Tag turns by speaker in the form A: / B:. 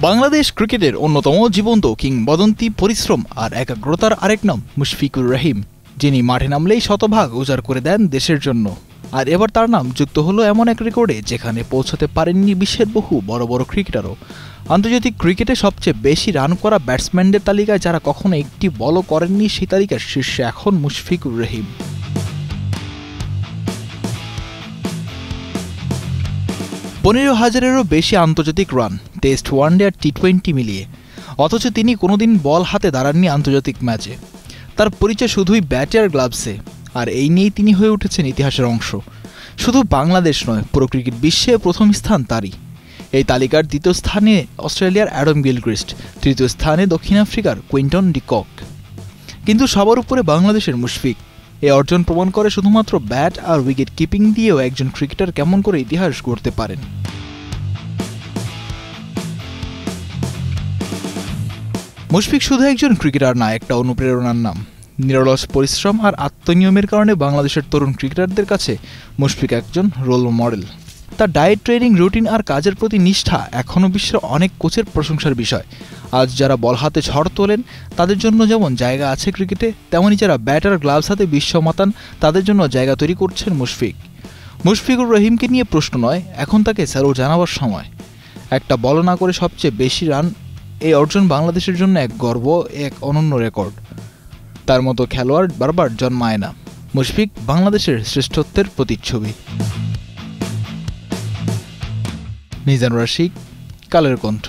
A: বাংলাদেশ ক্রিকেটের অন্যতম জীবন্ত কিংবদন্তি, পরিশ্রম আর একাগ্রতার আরেক নাম মুশফিকুর রহিম, যিনি মাঠে নামলেই শতভাগ উজাড় করে দেন দেশের জন্য। আর এবার তার নাম যুক্ত হলো এমন এক রেকর্ডে যেখানে পৌঁছাতে পারেননি বিশ্বের বহু বড় বড় ক্রিকেটারও। আন্তর্জাতিক ক্রিকেটে সবচেয়ে বেশি রান করা ব্যাটসম্যানদের তালিকায় যারা কখনো একটি বলও করেননি, সেই তালিকার শীর্ষে এখন মুশফিকুর রহিম। পনেরো হাজারেরও বেশি আন্তর্জাতিক রান, টেস্ট, ওয়ানডে আর টি20 মিলিয়ে, অথচ তিনি কোনোদিন বল হাতে দাঁড়াননি আন্তর্জাতিক ম্যাচে। তার পরিচয় শুধুই ব্যাটে আর গ্লাভসে, আর এই নিয়েই তিনি হয়ে উঠেছেন ইতিহাসের অংশ। শুধু বাংলাদেশ নয়, পুরো ক্রিকেট বিশ্বে প্রথম স্থান তারই। এই তালিকার দ্বিতীয় স্থানে অস্ট্রেলিয়ার অ্যাডাম গিলক্রিস্ট, তৃতীয় স্থানে দক্ষিণ আফ্রিকার কুইন্টন ডি কক। কিন্তু সবার উপরে বাংলাদেশের মুশফিক। এই অর্জন প্রমাণ করে শুধুমাত্র ব্যাট আর উইকেট কিপিং দিয়েও একজন ক্রিকেটার কেমন করে ইতিহাস গড়তে পারেন। মুশফিক শুধু একজন ক্রিকেটার না, একটা অনুপ্রেরণার নাম। নিরলস পরিশ্রম আর আত্মনিয়মের কারণে বাংলাদেশের তরুণ ক্রিকেটারদের কাছে মুশফিক একজন রোল মডেল। তার ডায়েট, ট্রেনিং রুটিন আর কাজের প্রতি নিষ্ঠা এখনও বিশ্বের অনেক কোচের প্রশংসার বিষয়। আজ যারা বল হাতে ঝড় তোলেন, তাদের জন্য যেমন জায়গা আছে ক্রিকেটে, তেমনই যারা ব্যাট আর গ্লাভস হাতে বিশ্ব মাতান, তাদের জন্য জায়গা তৈরি করছেন মুশফিক। মুশফিকুর রহিমকে নিয়ে প্রশ্ন নয়, এখন তাকে স্যালুট জানাবার সময়। একটা বল না করে সবচেয়ে বেশি রান, এই অর্জন বাংলাদেশের জন্য এক গর্ব, এক অনন্য রেকর্ড। তার মতো খেলোয়াড় বারবার জন্মায় না। মুশফিক বাংলাদেশের শ্রেষ্ঠত্বের প্রতিচ্ছবি। মিজানুর রশিদ, কালের কণ্ঠ।